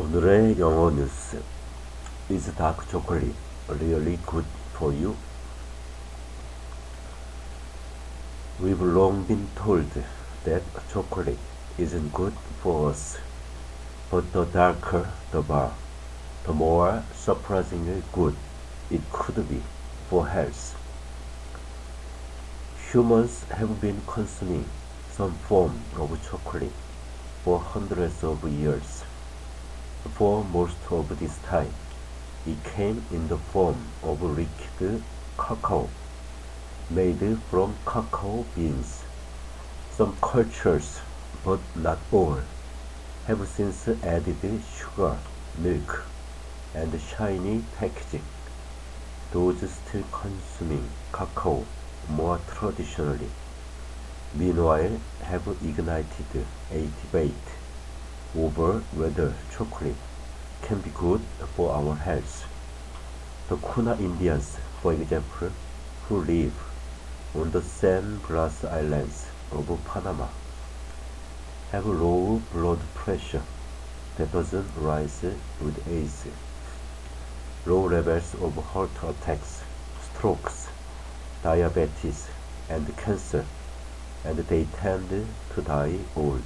오늘의 영어 뉴스. Is dark chocolate really good for you? We've long been told that chocolate isn't good for us, but the darker the bar, the more surprisingly good it could be for health. Humans have been consuming some form of chocolate for hundreds of years. For most of this time, it came in the form of liquid cacao, made from cacao beans. Some cultures, but not all, have since added sugar, milk, and shiny packaging. Those still consuming cacao more traditionally, meanwhile, have ignited a debate over whether chocolate can be good for our health. The Kuna Indians, for example, who live on the San Blas Islands of Panama, have low blood pressure that doesn't rise with age, low levels of heart attacks, strokes, diabetes, and cancer, and they tend to die old,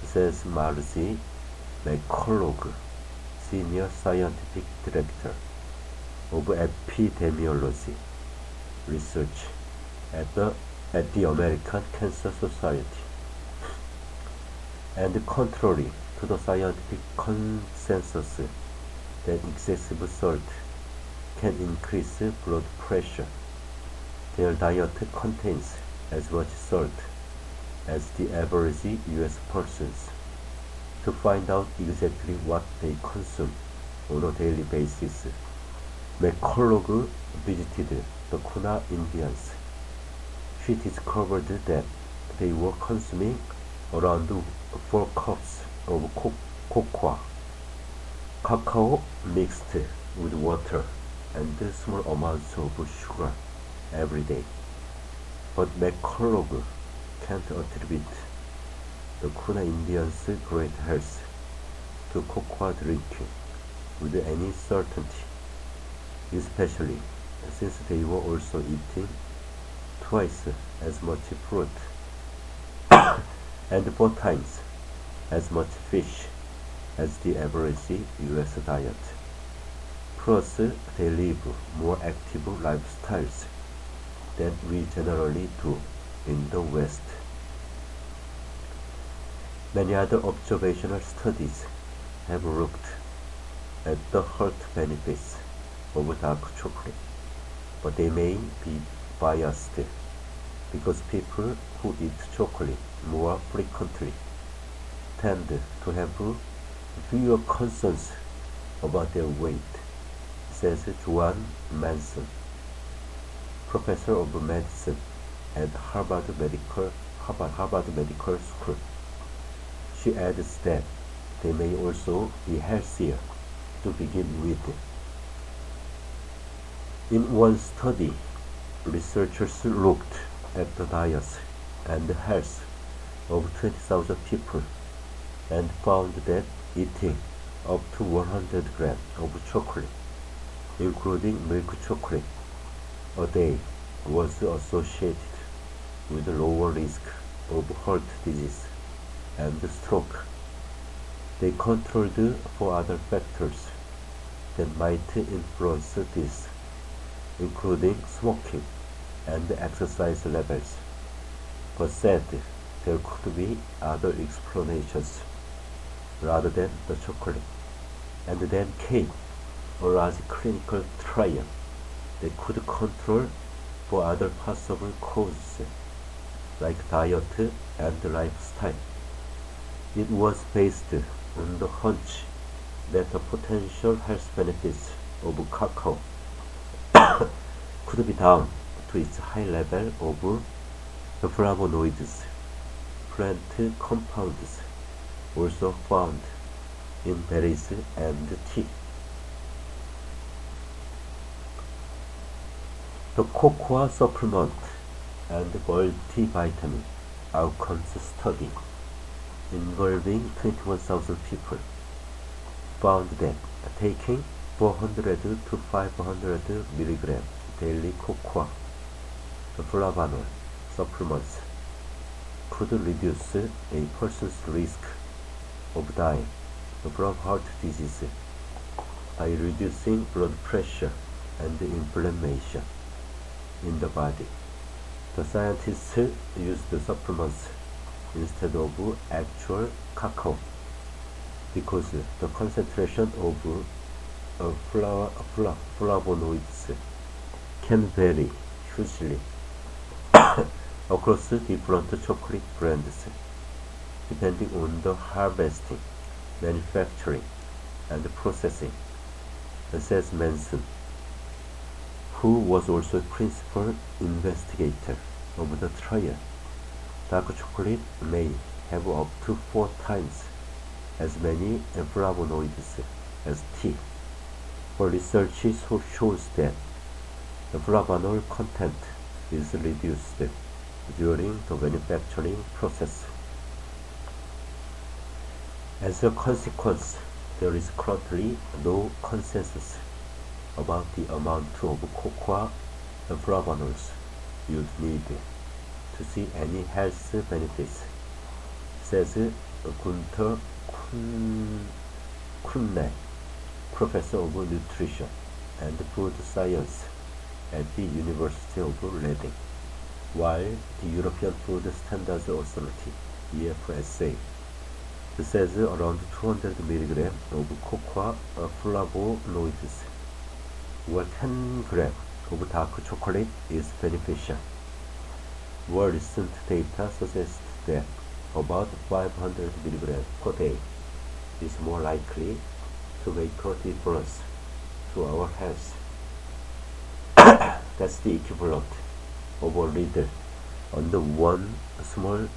says Marcy McCullough, Senior Scientific Director of Epidemiology Research at the American Cancer Society. And contrary to the scientific consensus that excessive salt can increase blood pressure, their diet contains as much salt as the average US persons. To find out exactly what they consume on a daily basis, McCullough visited the Kuna Indians. She discovered that they were consuming around 4 cups of cocoa, cacao mixed with water and small amounts of sugar every day. But McCullough can't attribute the Kuna Indians' great health to cocoa drinking with any certainty, especially since they were also eating twice as much fruit and 4 times as much fish as the average US diet. Plus, they live more active lifestyles than we generally do in the West. Many other observational studies have looked at the health benefits of dark chocolate, but they may be biased because people who eat chocolate more frequently tend to have fewer concerns about their weight, says Joan Manson, professor of medicine at Harvard Medical School. She adds that they may also be healthier to begin with. In one study, researchers looked at the diets and health of 20,000 people and found that eating up to 100 grams of chocolate, including milk chocolate, a day was associated with lower risk of heart disease and stroke. They controlled for other factors that might influence this, including smoking and exercise levels, but said there could be other explanations rather than the chocolate. And then came a large clinical trial that could control for other possible causes, like diet and lifestyle. It was based on the hunch that the potential health benefits of cacao could be down to its high level of flavonoids, plant compounds also found in berries and tea. The cocoa supplement and multivitamin outcomes study involving 21,000 people found that taking 400 to 500 milligram daily cocoa flavanol supplements could reduce a person's risk of dying from heart disease by reducing blood pressure and inflammation in the body. The scientists used the supplements instead of actual cacao because the concentration of flavonoids can vary hugely across different chocolate brands depending on the harvesting, manufacturing, and processing, says Manson, who was also principal investigator of the trial. Dark chocolate may have up to 4 times as many flavonoids as tea, but research shows that the flavanol content is reduced during the manufacturing process. As a consequence, there is currently no consensus about the amount of cocoa flavanols you'd need to see any health benefits, says Gunther Kuhnle, professor of nutrition and food science at the University of Reading, while the European Food Standards Authority, EFSA, says around 200 mg of cocoa flavonoids or 10 grams of dark chocolate is beneficial. More recent data suggests that about 500 mg per day is more likely to make a difference to our health. That's the equivalent of a little under one small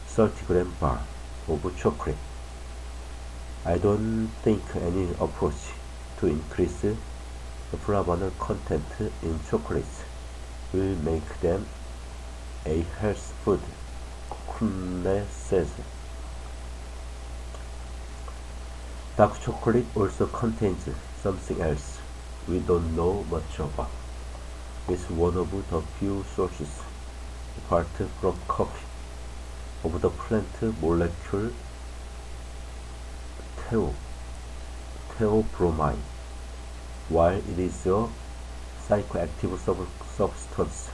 30-gram bar of chocolate. I don't think any approach to increase the flavanol content in chocolates will make them a health food, Kuhnle says. Dark chocolate also contains something else we don't know much about. It's one of the few sources, apart from coffee, of the plant molecule theobromine. While it is a psychoactive substance,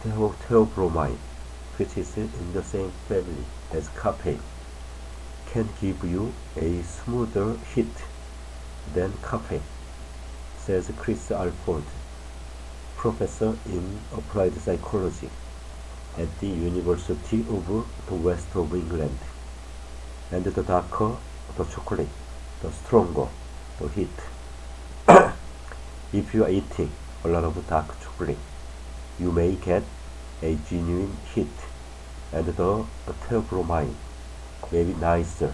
theobromine, which is in the same family as caffeine, can give you a smoother hit than caffeine, says Chris Alford, professor in applied psychology at the University of the West of England. And the darker the chocolate, the stronger the heat. If you are eating a lot of dark chocolate, you may get a genuine heat, and the theobromine may be nicer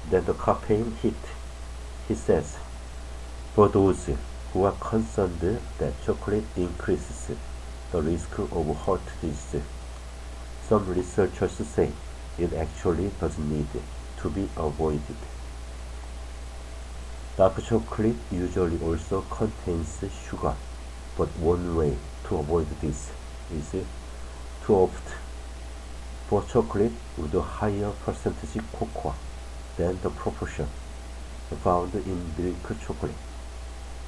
than the caffeine heat, he says. For those who are concerned that chocolate increases the risk of heart disease, some researchers say it actually doesn't need to be avoided. Dark chocolate usually also contains sugar, but one way to avoid this is to opt for chocolate with a higher percentage cocoa than the proportion found in milk chocolate.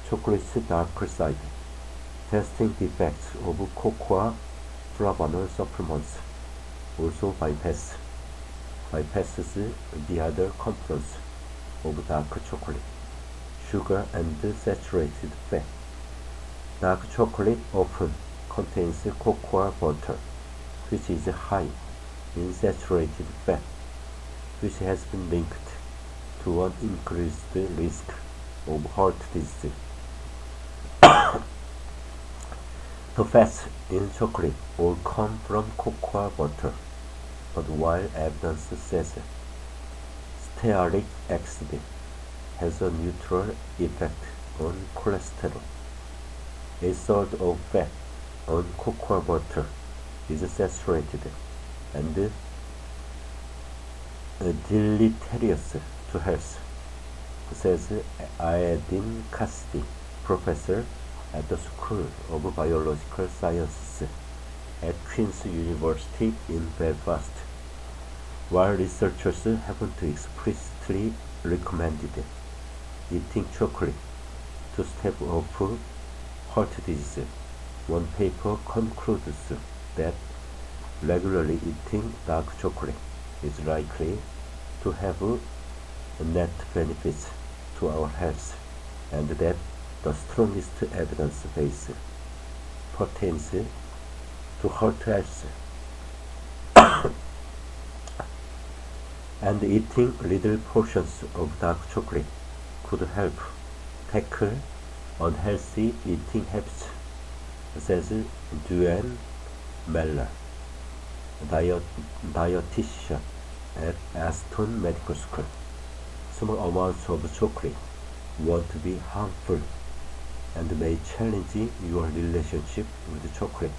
Chocolate's darker side. Testing the effects of cocoa flavanol supplements also bypasses the other components of dark chocolate, sugar and saturated fat. Dark chocolate often contains cocoa butter, which is high in saturated fat, which has been linked to an increased risk of heart disease. The fats in chocolate all come from cocoa butter, but while evidence says stearic acid has a neutral effect on cholesterol, a third of fat on cocoa butter is saturated and deleterious to health. says Aedin Cassidy, professor at the School of Biological Sciences at Queen's University in Belfast. While researchers haven't explicitly recommended eating chocolate to stave off heart disease, one paper concludes that regularly eating dark chocolate is likely to have net benefits to our health, and that the strongest evidence base pertains to heart health. And eating little portions of dark chocolate could help tackle unhealthy eating habits, says Duane Meller, dietitian at Aston Medical School. Small amounts of chocolate won't be harmful and may challenge your relationship with chocolate,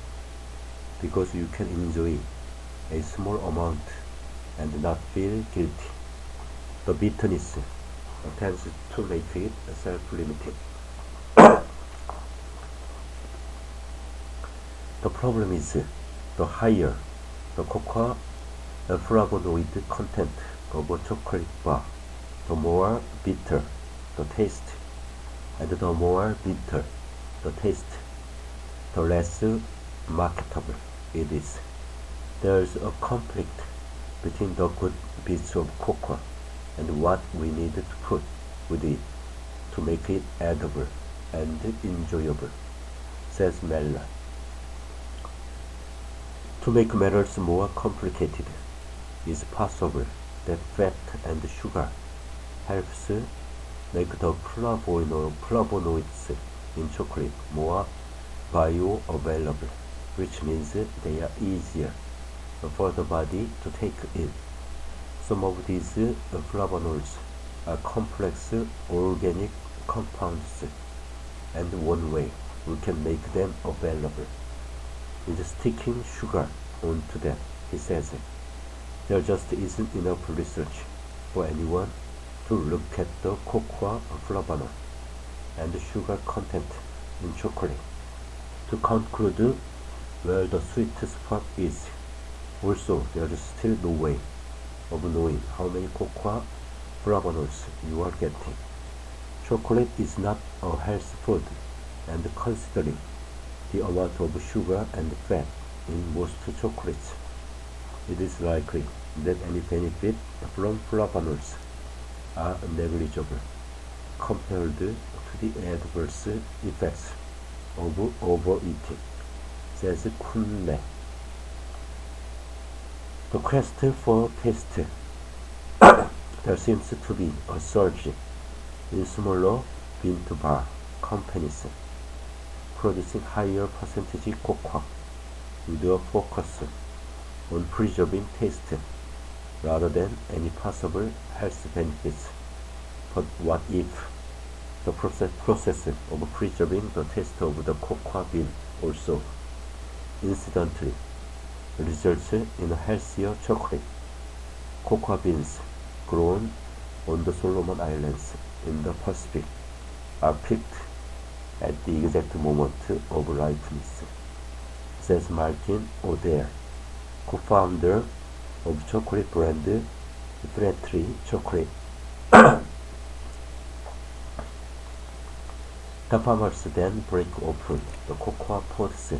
because you can enjoy a small amount and not feel guilty. The bitterness tends to make it self-limiting. The problem is, the higher the cocoa flavonoid content of a chocolate bar, the more bitter the taste, and the more bitter the taste, the less marketable it is. There is a conflict between the good bits of cocoa and what we need to put with it to make it edible and enjoyable, says Meller. To make matters more complicated, it's possible that fat and sugar helps make the flavonoids in chocolate more bioavailable, which means they are easier for the body to take in. Some of these flavonoids are complex organic compounds, and one way we can make them available is sticking sugar onto them, he says. There just isn't enough research for anyone to look at the cocoa flavanoid and the sugar content in chocolate to conclude where the sweet spot is. Also, there is still no way of knowing how many cocoa flavonoids you are getting. Chocolate is not a health food, and considering the amount of sugar and fat in most chocolates, it is likely that any benefit from flavonoids are negligible compared to the adverse effects of overeating, says Kunle. The quest for taste. There seems to be a surge in smaller bean bar companies producing higher percentage cocoa with a focus on preserving taste rather than any possible health benefits. But what if the process of preserving the taste of the cocoa bean also incidentally results in a healthier chocolate? Cocoa beans grown on the Solomon Islands in the Pacific are picked at the exact moment of ripeness, says Martin O'Dare, co-founder of chocolate brand Fratry Chocolate. The farmers then break open the cocoa pods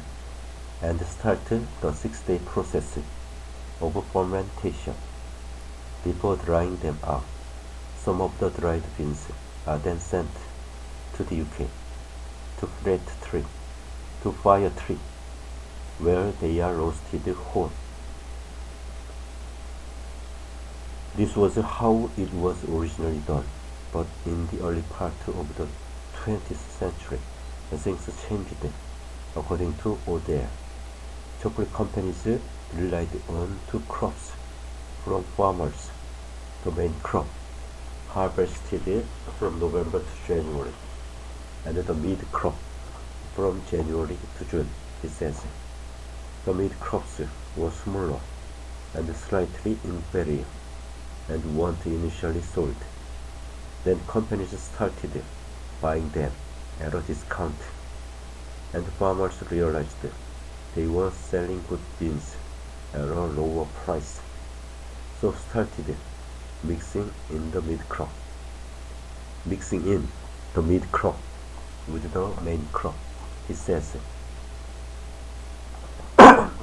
and start the 6-day process of fermentation before drying them out. Some of the dried beans are then sent to the UK, to Fire Tree, where they are roasted whole. This was how it was originally done, but in the early part of the 20th century, things changed. According to O'Dare, chocolate companies relied on two crops from farmers. The main crop, harvested from November to January, and the mid crop from January to June, he says. The mid crops were smaller and slightly inferior and weren't initially sold. Then companies started buying them at a discount, and farmers realized they were selling good beans at a lower price, so started mixing in the mid-crop with the main crop, he says.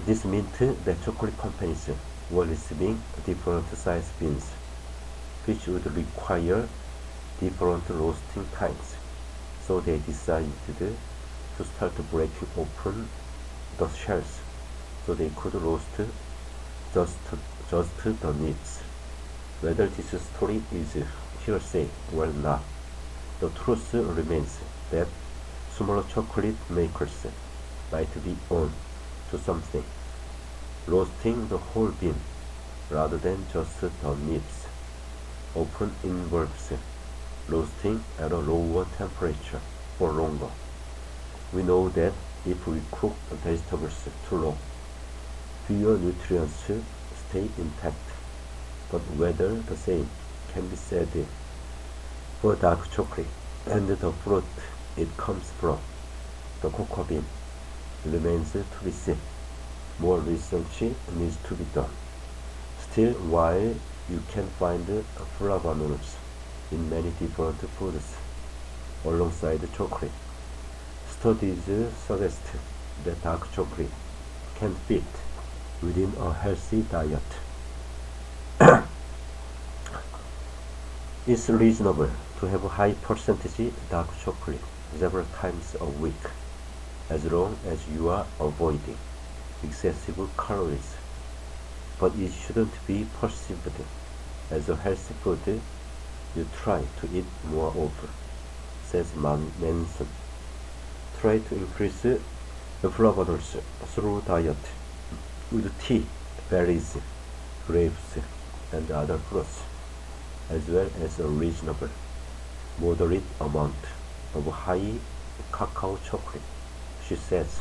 This meant that chocolate companies were receiving different size beans, which would require different roasting times, so they decided to start breaking open the shells so they could roast just the nibs. Whether this story is hearsay or not, the truth remains that smaller chocolate makers might be on to something. Roasting the whole bean rather than just the nibs often involves roasting at a lower temperature for longer. We know that if we cook vegetables too long, fewer nutrients stay intact, but whether the same can be said for dark chocolate and the fruit it comes from, the cocoa bean, remains to be seen. More research needs to be done. Still, while you can find flavonoids in many different foods alongside chocolate, studies suggest that dark chocolate can fit within a healthy diet. It's reasonable to have a high percentage dark chocolate several times a week, as long as you are avoiding excessive calories, but it shouldn't be perceived as a healthy food you try to eat more often, says Manson. Try to increase the flavonoids through diet with tea, berries, grapes, and other fruits, as well as a reasonable, moderate amount of high cacao chocolate, she says.